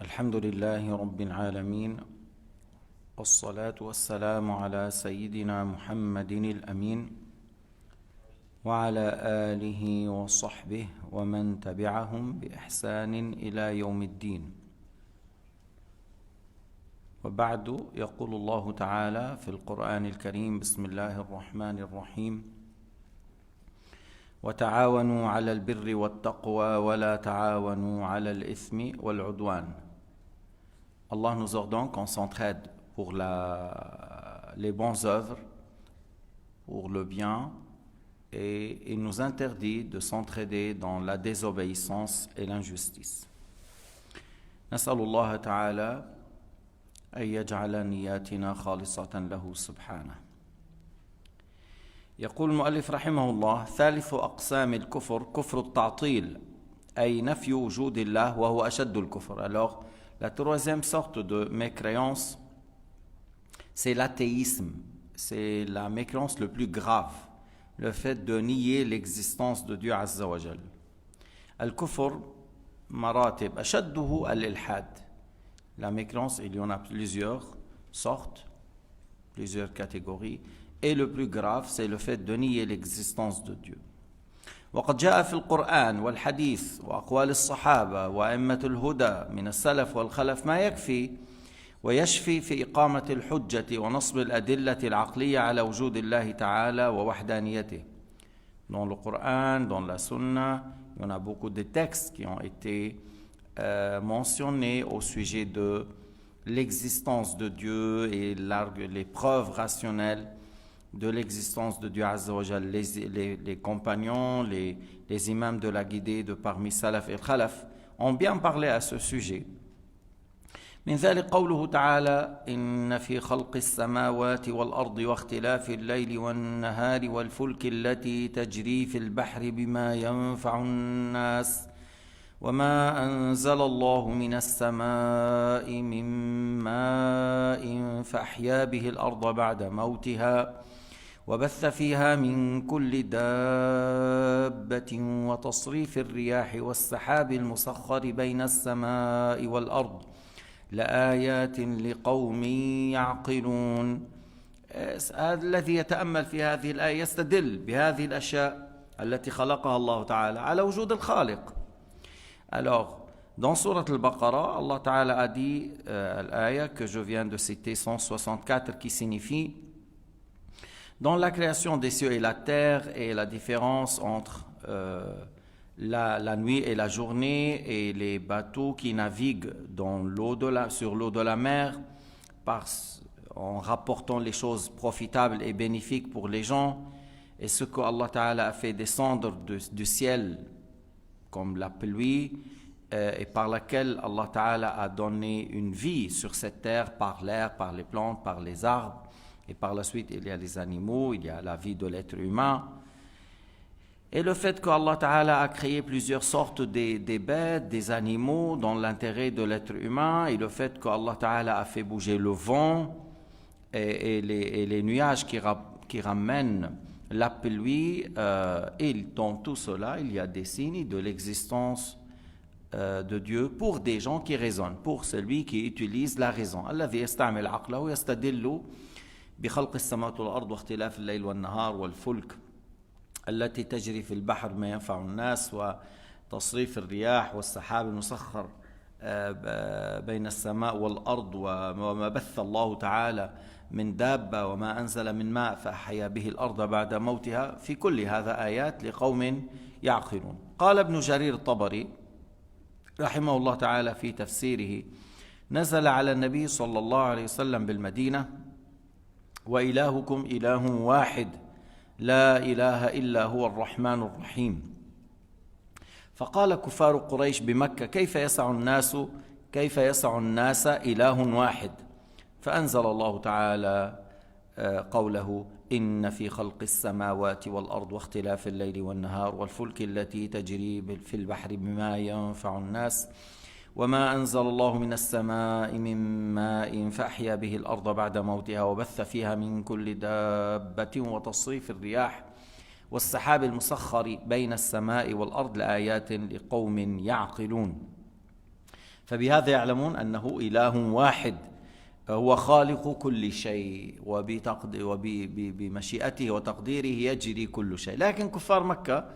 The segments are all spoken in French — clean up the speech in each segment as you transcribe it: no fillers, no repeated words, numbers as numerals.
الحمد لله رب العالمين، والصلاة والسلام على سيدنا محمد الأمين وعلى آله وصحبه ومن تبعهم بإحسان إلى يوم الدين. وبعد، يقول الله تعالى في القرآن الكريم: بسم الله الرحمن الرحيم: وتعاونوا على البر والتقوى ولا تعاونوا على الإثم والعدوان. Allah nous ordonne qu'on s'entraide pour les bonnes œuvres, pour le bien, et il nous interdit de s'entraider dans la désobéissance et l'injustice. نسأل الله تعالى أن يجعل نياتنا خالصة له سبحانه. يقول المؤلف رحمه الله: ثالث أقسام الكفر كفر التعطيل، أي نفي وجود الله وهو أشد الكفر. Alors, la troisième sorte de mécréance, c'est l'athéisme. C'est la mécréance le plus grave, le fait de nier l'existence de Dieu Azza wa Jal. Al-Kufr maratib, ashadduhu al-ilhad. La mécréance, il y en a plusieurs sortes, plusieurs catégories, et le plus grave, c'est le fait de nier l'existence de Dieu. وقد جاء في القرآن والحديث وأقوال الصحابة وأئمة الهدى من السلف والخلف ما يكفي ويشفي في إقامة الحجة ونصب الأدلة العقلية على وجود الله تعالى ووحدانيته. Dans le Coran, dans la Sunna, il y en a beaucoup de textes qui ont été mentionnés au sujet de l'existence de Dieu et les preuves rationnelles de l'existence de Dieu Azza wa Jal. Les compagnons, les imams de la guidée de parmi Salaf et Khalaf ont bien parlé à ce sujet. من ذلك قوله تعالى: إن في خلق السماوات والأرض واختلاف الليل والنهار والفلك التي تجري في البحر بما ينفع الناس وما أنزل الله من السماء من ماء فأحيا به الأرض بعد موتها وبث فيها من كل دابة وتصريف الرياح والسحاب المسخر بين السماء والأرض لآيات لقوم يعقلون. الذي يتأمل في هذه الآية يستدل بهذه الأشياء التي خلقها الله تعالى على وجود الخالق. Alors, dans Surat al-Baqarah, Allah Ta'ala a dit l'ayah que je viens de citer, 164, qui signifie: dans la création des cieux et la terre et la différence entre la nuit et la journée et les bateaux qui naviguent sur l'eau de la mer en rapportant les choses profitables et bénéfiques pour les gens, et ce que Allah Ta'ala a fait descendre du ciel comme la pluie, et par laquelle Allah Ta'ala a donné une vie sur cette terre par l'air, par les plantes, par les arbres, et par la suite il y a les animaux, il y a la vie de l'être humain, et le fait qu'Allah Ta'ala a créé plusieurs sortes des bêtes, des animaux dans l'intérêt de l'être humain, et le fait qu'Allah Ta'ala a fait bouger le vent et les nuages qui ramènent la pluie, et dans tout cela il y a des signes de l'existence de Dieu pour des gens qui raisonnent, pour celui qui utilise la raison. الذي يستعمل عقله ويستدل بخلق السماوات والأرض واختلاف الليل والنهار والفلك التي تجري في البحر ما ينفع الناس وتصريف الرياح والسحاب المسخر بين السماء والأرض وما بث الله تعالى من دابة وما أنزل من ماء فأحيا به الأرض بعد موتها. في كل هذا آيات لقوم يعقلون. قال ابن جرير الطبري رحمه الله تعالى في تفسيره: نزل على النبي صلى الله عليه وسلم بالمدينة: وإلهكم إله واحد لا إله إلا هو الرحمن الرحيم. فقال كفار قريش بمكة: كيف يسع الناس إله واحد؟ فأنزل الله تعالى قوله: إن في خلق السماوات والأرض واختلاف الليل والنهار والفلك التي تجري في البحر بما ينفع الناس وما أنزل الله من السماء من ماء فأحيا به الأرض بعد موتها وبث فيها من كل دابة وتصريف الرياح والسحاب المسخر بين السماء والأرض لآيات لقوم يعقلون. فبهذا يعلمون أنه إله واحد هو خالق كل شيء، وبمشيئته وتقديره يجري كل شيء. لكن كفار مكة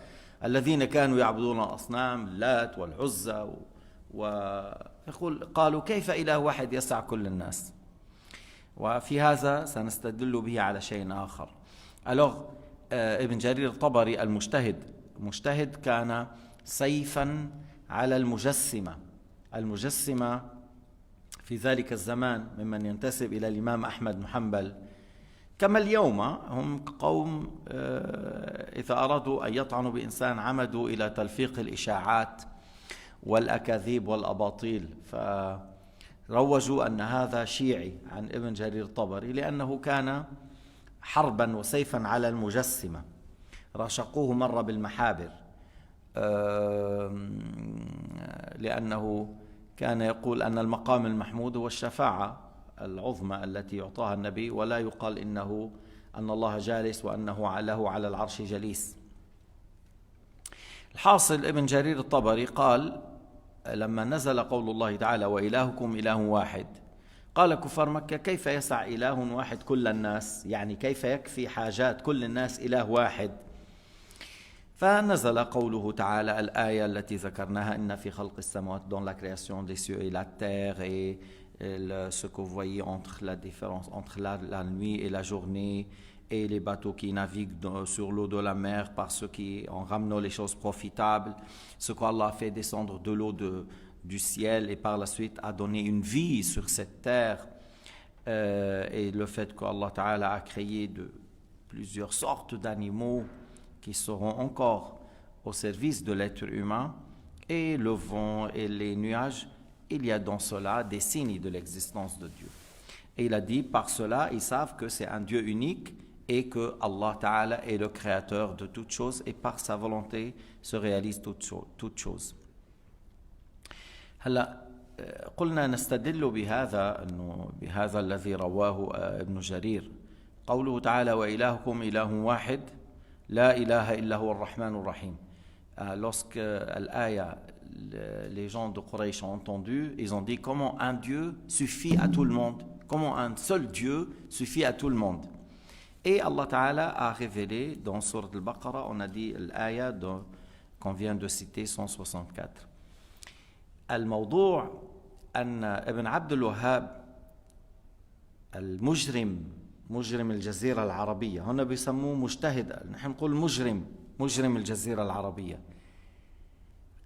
الذين كانوا يعبدون الأصنام اللات والعزى قالوا كيف إله واحد يسع كل الناس؟ وفي هذا سنستدل به على شيء آخر. ابن جرير الطبري المجتهد كان سيفا على المجسمة في ذلك الزمان ممن ينتسب إلى الإمام أحمد بن حنبل، كما اليوم هم قوم إذا أرادوا أن يطعنوا بإنسان عمدوا إلى تلفيق الإشاعات والأكاذيب والأباطيل، فروجوا أن هذا شيعي عن ابن جرير الطبري لأنه كان حربا وسيفا على المجسمة. راشقوه مرة بالمحابر لأنه كان يقول أن المقام المحمود هو الشفاعة العظمى التي يعطاها النبي، ولا يقال أن الله جالس وأنه له على العرش جليس. الحاصل ابن جرير الطبري قال لما نزل قول الله تعالى وإلهكم إله واحد، قال كفار مكة كيف يسع إله واحد كل الناس؟ يعني كيف يكفي حاجات كل الناس إله واحد؟ فنزل قوله تعالى الآية التي ذكرناها إن في خلق السماوات dans la création des cieux et la terre et ce que vous voyez entre la différence entre la nuit et la journée et les bateaux qui naviguent sur l'eau de la mer parce qu'en ramenant les choses profitables, ce qu'Allah a fait descendre de l'eau du ciel et par la suite a donné une vie sur cette terre, et le fait qu'Allah Ta'ala a créé de plusieurs sortes d'animaux qui seront encore au service de l'être humain, et le vent et les nuages, il y a dans cela des signes de l'existence de Dieu. Et il a dit, par cela, ils savent que c'est un Dieu unique et que Allah Ta'ala est le créateur de toutes choses et par sa volonté se réalise toutes choses. هلا قلنا نستدل بهذا الذي رواه ابن جرير، قوله تعالى وإلهكم إله واحد لا إله إلا هو الرحمن الرحيم. Lorsque l'aya, les gens de Quraysh ont entendu, ils ont dit comment un Dieu suffit à tout le monde, comment un seul Dieu suffit à tout le monde. Et Allah Ta'ala a révélé dans Sourate Al-Baqarah, on a dit l'aya qu'on vient de citer 164. الموضوع أن ابن عبد الوهاب مجرم الجزيرة العربية، هنا بيسموه مجتهد، نحن نقول مجرم الجزيرة العربية،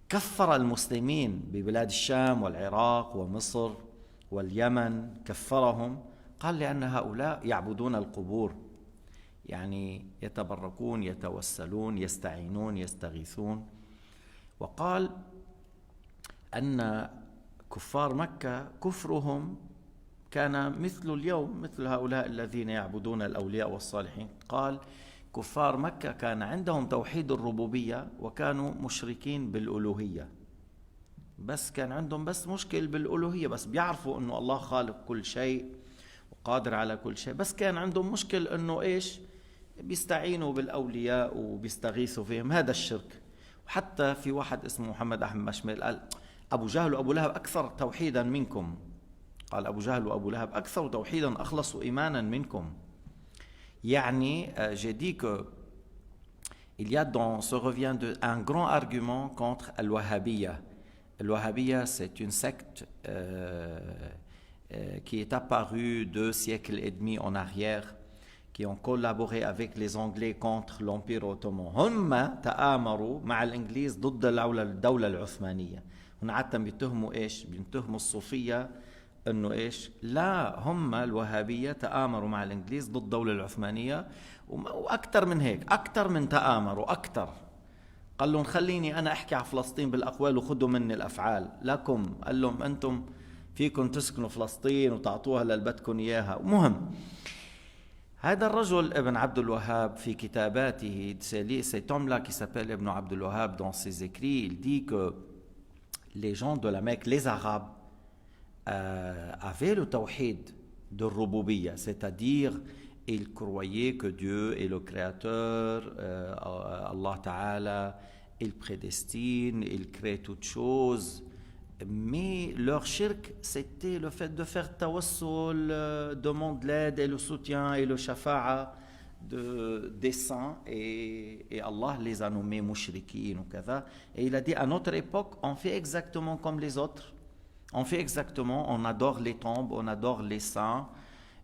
كفر المسلمين ببلاد الشام والعراق ومصر واليمن، كفرهم، قال لأن هؤلاء يعبدون القبور، يعني يتبركون يتوسلون يستعينون يستغيثون. وقال أن كفار مكة كفرهم كان مثل اليوم، مثل هؤلاء الذين يعبدون الأولياء والصالحين. قال كفار مكة كان عندهم توحيد الربوبية وكانوا مشركين بالألوهية، بس كان عندهم بس مشكل بالألوهية، بس بيعرفوا أنه الله خالق كل شيء وقادر على كل شيء، بس كان عندهم مشكل أنه إيش؟ بيستعينوا بالأولياء وبيستغيثوا فيهم، هذا الشرك. وحتى في واحد اسمه محمد أحمد مشمل قال أبو جهل وأبو لهب أكثر توحيدا منكم، قال أبو جهل وأبو لهب أكثر توحيدا أخلصوا إيمانا منكم. يعني j'ai dit que il y a dans ce revient un grand argument contre Al-Wahhabiyya. Al-Wahhabiyya, c'est une secte qui est apparue 2 siècles et demi en arrière, qui ont collaboré avec les Anglais contre l'Empire ottoman. هم تآمروا مع الإنجليز ضد الدولة العثمانية. هنا عادة بيتهموا إيش؟ بيتهموا الصوفية إنه إيش؟ لا، هم الوهابية تآمروا مع الإنجليز ضد الدولة العثمانية، وأكثر من هيك، أكثر من تآمروا، أكثر. قال لهم خليني أنا أحكي على فلسطين بالأقوال وخذوا مني الأفعال لكم. قال لهم أنتم فيكم تسكنوا فلسطين وتعطوها للبدكم إياها. مهم، هذا الرجل ابن عبد الوهاب في كتاباته، cet homme-là qui s'appelle Ibn Abd al-Wahhab, dans ses écrits, il dit que les gens de la Mecque, les Arabes, avaient le tawhid de Rububiyya, c'est-à-dire ils croyaient que Dieu est le créateur, Allah Ta'ala, il prédestine, il crée toutes choses, Mais leur shirk, c'était le fait de faire tawassul, demander l'aide et le soutien et le shafa'a des saints, et Allah les a nommés mushrikin ou kada. Et il a dit, à notre époque, on fait exactement comme les autres. On fait exactement, on adore les tombes, on adore les saints.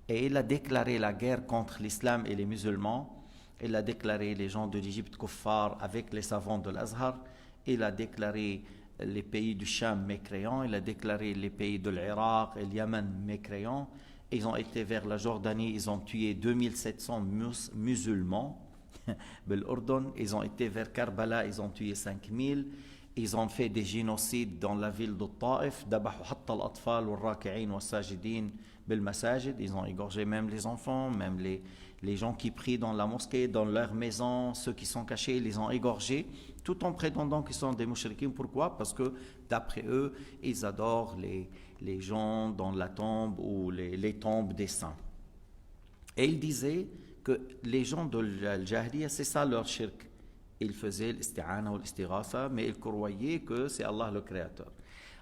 Et il a déclaré la guerre contre l'islam et les musulmans. Il a déclaré les gens de l'Égypte kuffar avec les savants de l'Azhar. Il a déclaré les pays du Sham mécréants. Il a déclaré les pays de l'Irak et le Yémen mécréants. Ils ont été vers la Jordanie, ils ont tué 2700 musulmans. Ils ont été vers Karbala, ils ont tué 5000. Ils ont fait des génocides dans la ville de Taif. Ils ont égorgé même les enfants, même les gens qui prient dans la mosquée, dans leur maison, ceux qui sont cachés, ils les ont égorgés, tout en prétendant qu'ils sont des mouchriquins. Pourquoi? Parce que d'après eux, ils adorent les gens dans la tombe ou les tombes des saints. Et ils disaient que les gens de l'Jahiliya, c'est ça leur shirk. Ils faisaient l'isti'ana ou l'istighatha, mais ils croyaient que c'est Allah le Créateur.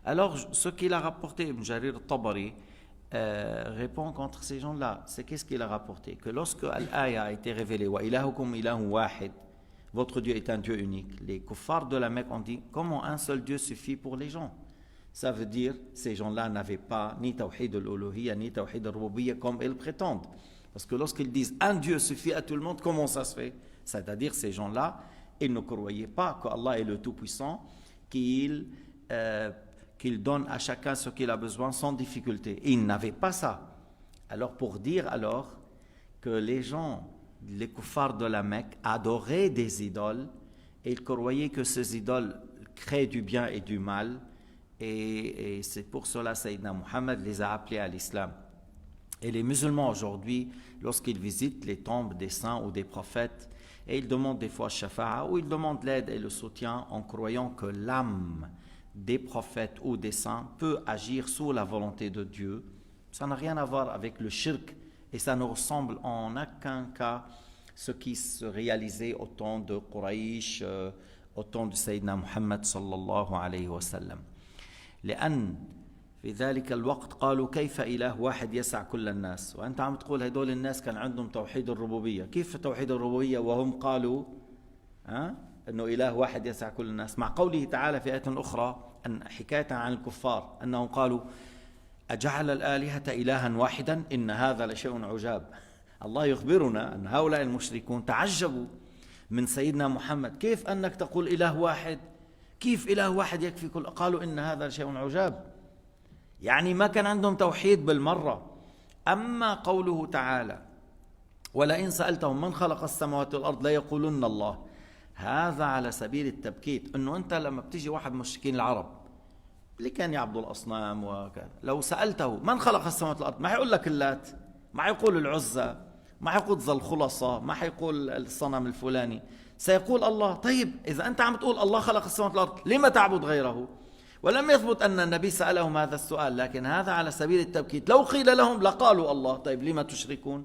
Alors, ce qu'il a rapporté, Ibn Jarir al-Tabari, répond contre ces gens-là. C'est qu'est-ce qu'il a rapporté? Que lorsque l'aya a été révélée, wa ilahukum ilahu wahid, votre Dieu est un Dieu unique, les kuffars de la Mecque ont dit, comment un seul Dieu suffit pour les gens? Ça veut dire, ces gens-là n'avaient pas ni tawhid al-uluhiyya, ni tawhid al-rububiyya comme ils prétendent. Parce que lorsqu'ils disent, un Dieu suffit à tout le monde, comment ça se fait? C'est-à-dire, ces gens-là, ils ne croyaient pas qu'Allah est le Tout-Puissant, qu'il donne à chacun ce qu'il a besoin sans difficulté. Et ils n'avaient pas ça. Alors pour dire alors que les gens, les kuffars de la Mecque, adoraient des idoles, et ils croyaient que ces idoles créent du bien et du mal, et c'est pour cela Sayyidina Muhammad les a appelés à l'islam. Et les musulmans aujourd'hui, lorsqu'ils visitent les tombes des saints ou des prophètes, et ils demandent des fois shafa'a, ou ils demandent l'aide et le soutien en croyant que l'âme des prophètes ou des saints peut agir sous la volonté de Dieu. Ça n'a rien à voir avec le shirk, et ça ne ressemble en aucun cas ce qui se réalisait au temps de Quraysh, au temps de Sayyidina Muhammad sallallahu alayhi wa sallam. لأن في ذلك الوقت قالوا كيف إله واحد يسع كل الناس. وأنت عم تقول هدول الناس كان عندهم توحيد الربوبية. كيف توحيد الربوبية وهم قالوا أنه إله واحد يسع كل الناس؟ مع قوله تعالى في آية أخرى أن حكاية عن الكفار أنهم قالوا أجعل الآلهة إلها واحدا إن هذا لشيء عجاب. الله يخبرنا أن هؤلاء المشركون تعجبوا من سيدنا محمد، كيف أنك تقول إله واحد؟ كيف إله واحد يكفي كل؟ قالوا إن هذا شيء عجاب. يعني ما كان عندهم توحيد بالمرة. أما قوله تعالى ولئن سألتهم من خلق السماوات والأرض ليقولن الله، هذا على سبيل التبكيت. أنه أنت لما بتيجي واحد من مشركين العرب اللي كان يعبدوا الأصنام وكذا، لو سألته من خلق السماوات والأرض ما حيقول لك اللات، ما حيقول العزى، ما حيقول ذا الخلصة، ما حيقول الصنم الفلاني، سيقول الله. طيب إذا أنت عم تقول الله خلق السماوات والأرض لما تعبد غيره؟ ولم يثبت أن النبي سألهم هذا السؤال، لكن هذا على سبيل التبكيت. لو قيل لهم لقالوا الله. طيب لما تشركون؟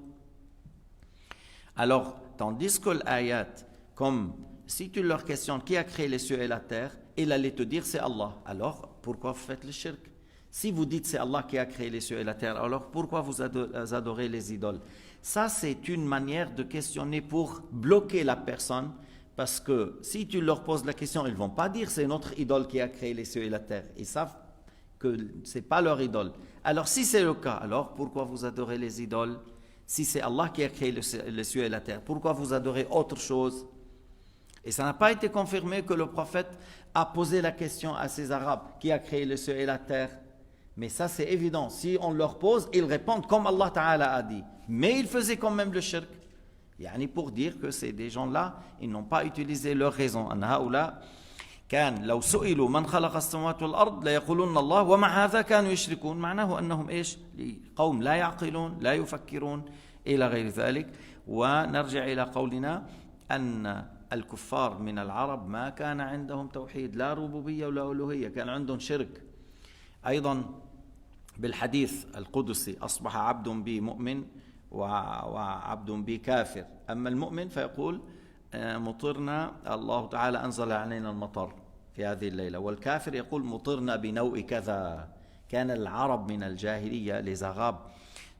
Alors, tandis que l'ayat, comme si tu leur questionnes qui a créé les cieux et la terre, il allait te dire c'est Allah. Alors, pourquoi vous faites le shirk? Si vous dites c'est Allah qui a créé les cieux et la terre, alors pourquoi vous adorez les idoles? Ça, c'est une manière de questionner pour bloquer la personne. Parce que si tu leur poses la question, ils ne vont pas dire c'est notre idole qui a créé les cieux et la terre. Ils savent que ce n'est pas leur idole. Alors si c'est le cas, alors pourquoi vous adorez les idoles? Si c'est Allah qui a créé les cieux et la terre, pourquoi vous adorez autre chose? Et ça n'a pas été confirmé que le prophète a posé la question à ces Arabes, qui a créé les cieux et la terre? Mais ça c'est évident. Si on leur pose, ils répondent comme Allah Ta'ala a dit. Mais ils faisaient quand même le shirk. يعني pour dire que ces des gens-là, ils n'ont pas utilisé leur raison. أن هؤلاء كان لو سئلوا من خلق السماوات والأرض ليقولون الله ومع هذا كانوا يشركون. معناه أنهم إيش؟ قوم لا يعقلون لا يفكرون إلى غير ذلك. ونرجع إلى قولنا أن الكفار من العرب ما كان عندهم توحيد لا ربوبية ولا ألوهية، كان عندهم شرك. أيضا بالحديث القدسي أصبح عبد بي مؤمن وعبد بي كافر. أما المؤمن فيقول مطرنا الله تعالى أنزل علينا المطر، في هذه الليلة. والكافر يقول مطرنا بنوء كذا. كان العرب من الجاهلية, les Arabes,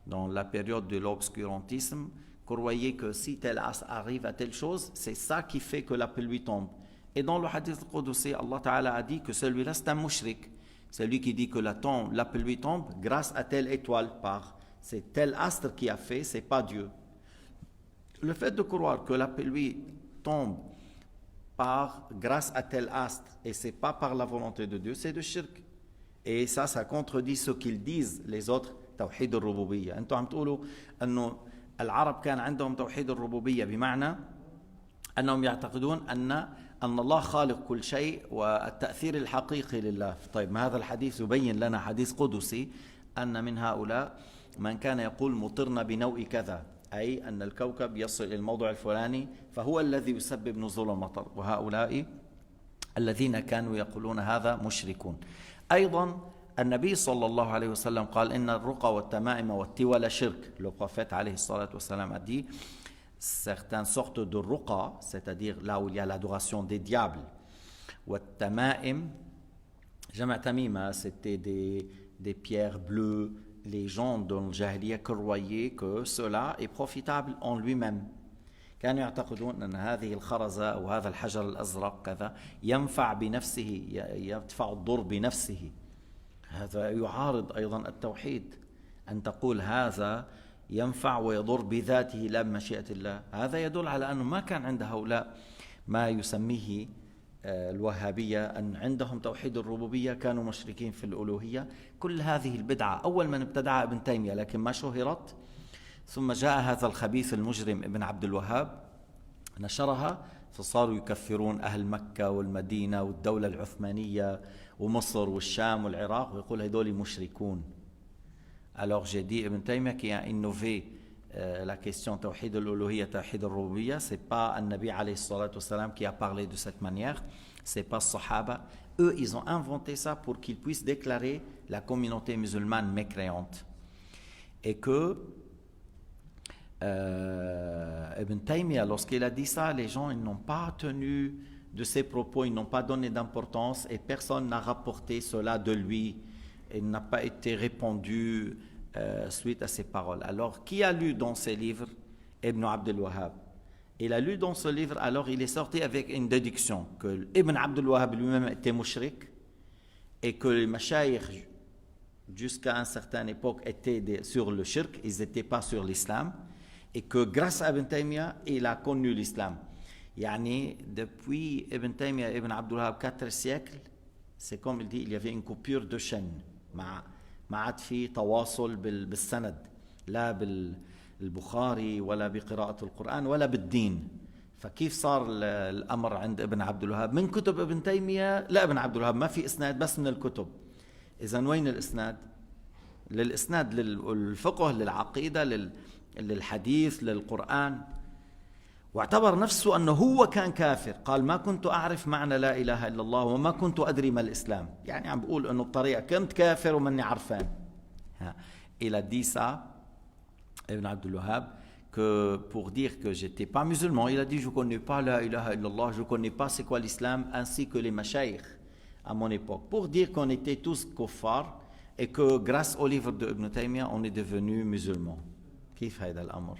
dans la période de l'obscurantisme, croyaient que si tel astre arrive à telle chose, c'est ça qui fait que la pluie tombe. Et dans le hadith al-Qudsi, Allah Ta'ala a dit que celui-là c'est un mushrik. Celui qui dit que la pluie tombe grâce à telle étoile, c'est tel astre qui a fait, c'est pas Dieu. Le fait de croire que la pluie tombe grâce à tel astre et c'est pas par la volonté de Dieu, c'est de shirk. Et ça contredit ce qu'ils disent les autres, توحيد الربوبية. أنتم عم تقولوا أنه العرب كان عندهم توحيد الربوبية بمعنى أنهم يعتقدون أن الله خالق كل شيء والتأثير الحقيقي لله. طيب ما هذا الحديث يبين لنا حديث قدسي أن من هؤلاء من كان يقول مطرنا بنوء كذا, أي أن الكوكب يصل إلى الموضع الفلاني فهو الذي يسبب نزول المطر, وهؤلاء الذين كانوا يقولون هذا مشركون. أيضا النبي صلى الله عليه وسلم قال إن الرقى والتمائم والتولى شرك. Le prophète عليه الصلاة والسلام a dit certaines sortes de ruqa, c'est-à-dire là où il y a l'adoration des diables. والتمائم, جمع تميمة, c'était des pierres bleues. Les gens dans le Jahiliya croyaient que cela est profitable en lui-même. كانوا يعتقدون أن هذه الخرزة أو هذا الحجر الأزرق كذا ينفع بنفسه, يدفع الضر بنفسه. هذا يعارض أيضا التوحيد, أن تقول هذا ينفع ويضر بذاته لا بمشيئة الله. هذا يدل على أنه ما كان عند هؤلاء ما يسميه الوهابية أن عندهم توحيد الربوبية, كانوا مشركين في الألوهية. كل هذه البدعة أول من ابتدعها ابن تيمية لكن ما شهرت, ثم جاء هذا الخبيث المجرم ابن عبد الوهاب نشرها, فصاروا يكفرون أهل مكة والمدينة والدولة العثمانية ومصر والشام والعراق ويقول هذول مشركون. Alors j'ai dit Ibn Taymiyyah qui a innové la question tawhid al-uluhiyya, tawhid al-rububiyya, c'est pas un-Nabi alayhi salatu wassalam qui a parlé de cette manière, c'est pas Sahaba. Eux, ils ont inventé ça pour qu'ils puissent déclarer la communauté musulmane mécréante. Et que Ibn Taymiyyah, lorsqu'il a dit ça, les gens ils n'ont pas tenu de ses propos, ils n'ont pas donné d'importance et personne n'a rapporté cela de lui. Il n'a pas été répandu suite à ces paroles. Alors, qui a lu dans ses livres Ibn Abdul Wahhab? Il a lu dans ce livre, alors il est sorti avec une déduction que Ibn Abdul Wahhab lui-même était mushrik et que les mashayikh jusqu'à une certaine époque étaient sur le shirk, ils n'étaient pas sur l'islam, et que grâce à Ibn Taymiyyah, il a connu l'islam. Yani, depuis Ibn Taymiyyah et Ibn Abdul Wahhab 4 siècles, c'est comme il dit, il y avait une coupure de chaîne. ما عاد في تواصل بالسند لا بالبخاري ولا بقراءة القرآن ولا بالدين. فكيف صار الأمر عند ابن عبد الوهاب من كتب ابن تيمية لا ابن عبد الوهاب ما في إسناد بس من الكتب. إذا وين الإسناد؟ للإسناد للفقه للعقيدة للحديث للقرآن. واعتبر نفسه أنه هو كان كافر, قال ما كنت أعرف معنى لا إله إلا الله وما كنت أدري ما الإسلام. يعني عم بقول أنه بطريقة كنت كافر ومني عرفان. Il a dit ça, Ibn Abdul Wahhab, que pour dire que j'étais pas musulman, il a dit je connais pas la ilaha illallah, je connais pas c'est quoi l'islam, ainsi que les mashayikh à mon époque, pour dire qu'on était tous kuffar et que grâce au livre de Ibn Taymiyyah on est devenus musulmans. كيف هذا الأمر؟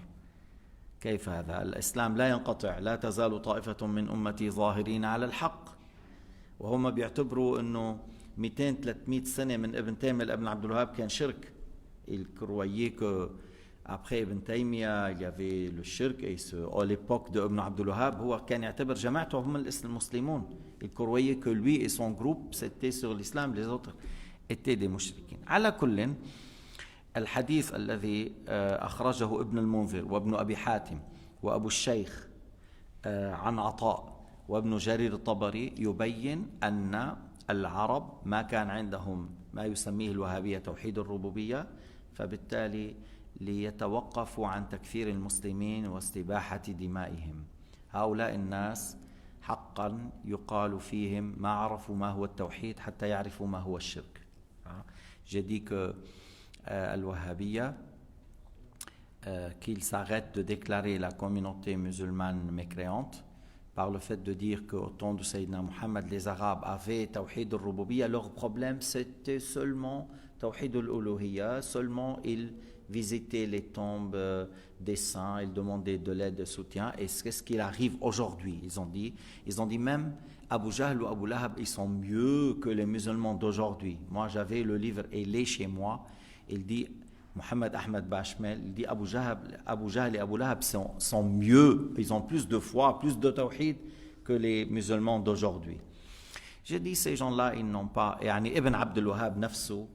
كيف هذا؟ الإسلام لا ينقطع, لا تزال طائفة من أمتي ظاهرين على الحق. وهم بيعتبروا أنه 200-300 سنة من ابن تيمية لابن عبد الوهاب كان شرك. Ils croyaient que après Ibn Taymiyyah il y avait le shirk et à l'époque de Ibn Abdul Wahhab هو كان يعتبر جماعته هم المسلمون. Ils croyaient que lui et son groupe c'était sur l'islam, les autres étaient des مشركين. على كل الحديث الذي أخرجه ابن المنذر وابن أبي حاتم وأبو الشيخ عن عطاء وابن جرير الطبري يبين أن العرب ما كان عندهم ما يسميه الوهابية توحيد الربوبية, فبالتالي ليتوقفوا عن تكفير المسلمين واستباحة دمائهم. هؤلاء الناس حقا يقال فيهم ما عرفوا ما هو التوحيد حتى يعرفوا ما هو الشرك. J'ai dit que al-Wahhabiyya, qu'ils s'arrêtent de déclarer la communauté musulmane mécréante, par le fait de dire qu'au temps de Sayyidina Muhammad, les Arabes avaient Tawhid al-Rububiyya, leur problème c'était seulement Tawhid al-Uluhiyya, seulement ils visitaient les tombes des saints, ils demandaient de l'aide, de soutien, et c'est ce qu'il arrive aujourd'hui. Ils ont dit même Abu Jahl ou Abu Lahab, ils sont mieux que les musulmans d'aujourd'hui. Moi j'avais le livre, il est chez moi, il dit Mohamed Ahmed Bashmel, il dit Abu Jahl et Abu Lahab sont mieux, ils ont plus de foi, plus de tawhid que les musulmans d'aujourd'hui. J'ai dit ces gens-là, ils n'ont pas, يعني Ibn Abdul Wahhab نفسه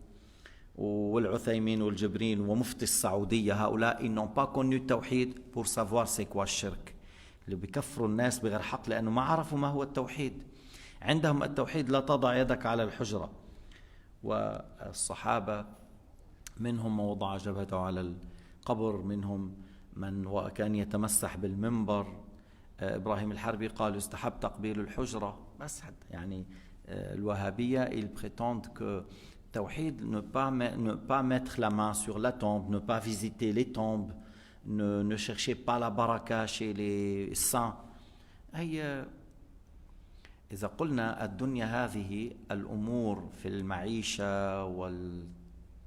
والعثيمين والجبرين ومفتي السعودية هؤلاء ils n'ont pas connu التوحيد pour savoir c'est quoi الشرك. اللي بيكفروا الناس بغير حق لأنه ما عرفوا ما هو التوحيد. عندهم التوحيد لا تضع يدك على الحجرة. والصحابة منهم من وضع جبهته على القبر، منهم من كان يتمسح بالمنبر. إبراهيم الحربي قال يستحب تقبيل الحجرة. بس يعني الوهابية ils prétendent que Tawhid, ne pas mettre la main sur la tombe, ne pas visiter les tombes, ne chercher pas la baraka chez les saints. إذا قلنا الدنيا هذه الأمور في المعيشة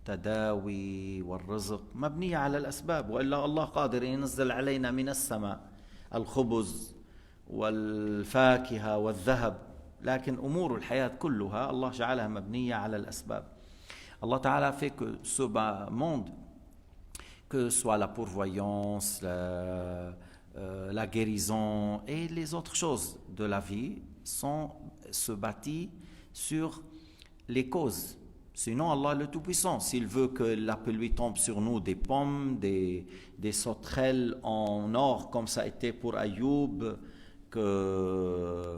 والتداوي والرزق مبنية على الأسباب، وإلا الله قادر ينزل علينا من السماء الخبز والفاكهة والذهب، لكن أمور الحياة كلها الله جعلها مبنية على الأسباب. Allah Ta'ala fait que ce monde, que ce soit la pourvoyance, la guérison et les autres choses de la vie, se bâtit sur les causes. Sinon, Allah le Tout-Puissant, s'il veut que la pluie tombe sur nous, des pommes, des sauterelles en or, comme ça a été pour Ayoub, que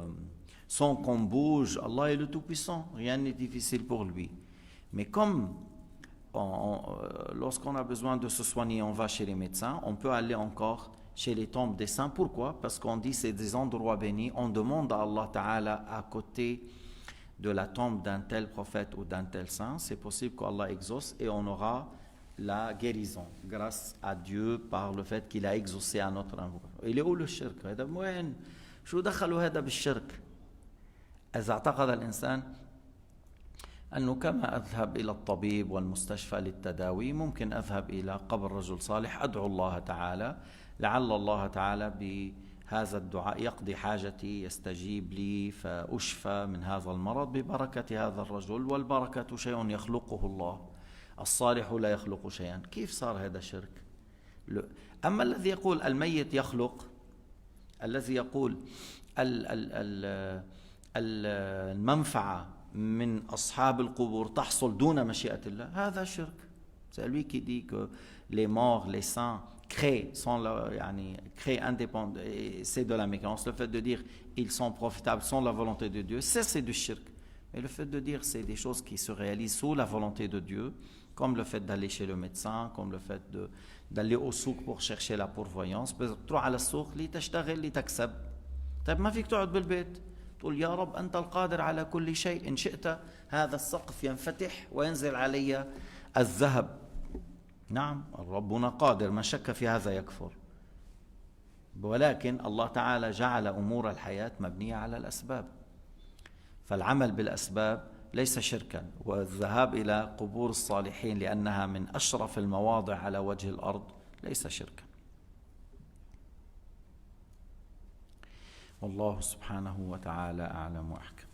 sans qu'on bouge, Allah est le Tout-Puissant, rien n'est difficile pour lui. Mais comme lorsqu'on a besoin de se soigner, on va chez les médecins, on peut aller encore chez les tombes des saints. Pourquoi? Parce qu'on dit c'est des endroits bénis, on demande à Allah Ta'ala à côté de la tombe d'un tel prophète ou d'un tel saint, c'est possible qu'Allah exauce et on aura la guérison grâce à Dieu par le fait qu'il a exaucé à notre invocation. Il est où le shirk? هذا وين؟ شو دخلوا هذا بالشرك؟ إذا اعتقد الإنسان أنه كما أذهب إلى الطبيب والمستشفى للتداوي ممكن أذهب إلى قبر رجل صالح أدعو الله تعالى لعل الله تعالى بهذا الدعاء يقضي حاجتي يستجيب لي فأشفى من هذا المرض ببركة هذا الرجل، والبركة شيء يخلقه الله، الصالح لا يخلق شيئا. كيف صار هذا شرك؟ أما الذي يقول الميت يخلق، الذي يقول المنفعة من أصحاب القبور تحصل دون مشيئة الله، هذا شرك. C'est lui qui dit que les morts, les saints créent, créent indépendants, c'est de la mécréance. Le fait de dire ils sont profitables sans la volonté de Dieu, c'est du shirk. Mais le fait de dire c'est des choses qui se réalisent sous la volonté de Dieu, comme le fait d'aller chez le médecin, comme le fait d'aller au souk pour chercher la pourvoyance. تروح على السوق لتشتغل لتكسب. طيب ما فيك تقعد بالبيت تقول يا رب أنت القادر على كل شيء، إن شئت هذا السقف ينفتح وينزل علي الذهب. نعم ربنا قادر، من شك في هذا يكفر. ولكن الله تعالى جعل أمور الحياة مبنية على الأسباب، فالعمل بالأسباب ليس شركا، والذهاب إلى قبور الصالحين لأنها من أشرف المواضع على وجه الأرض ليس شركا. والله سبحانه وتعالى أعلم وأحكم.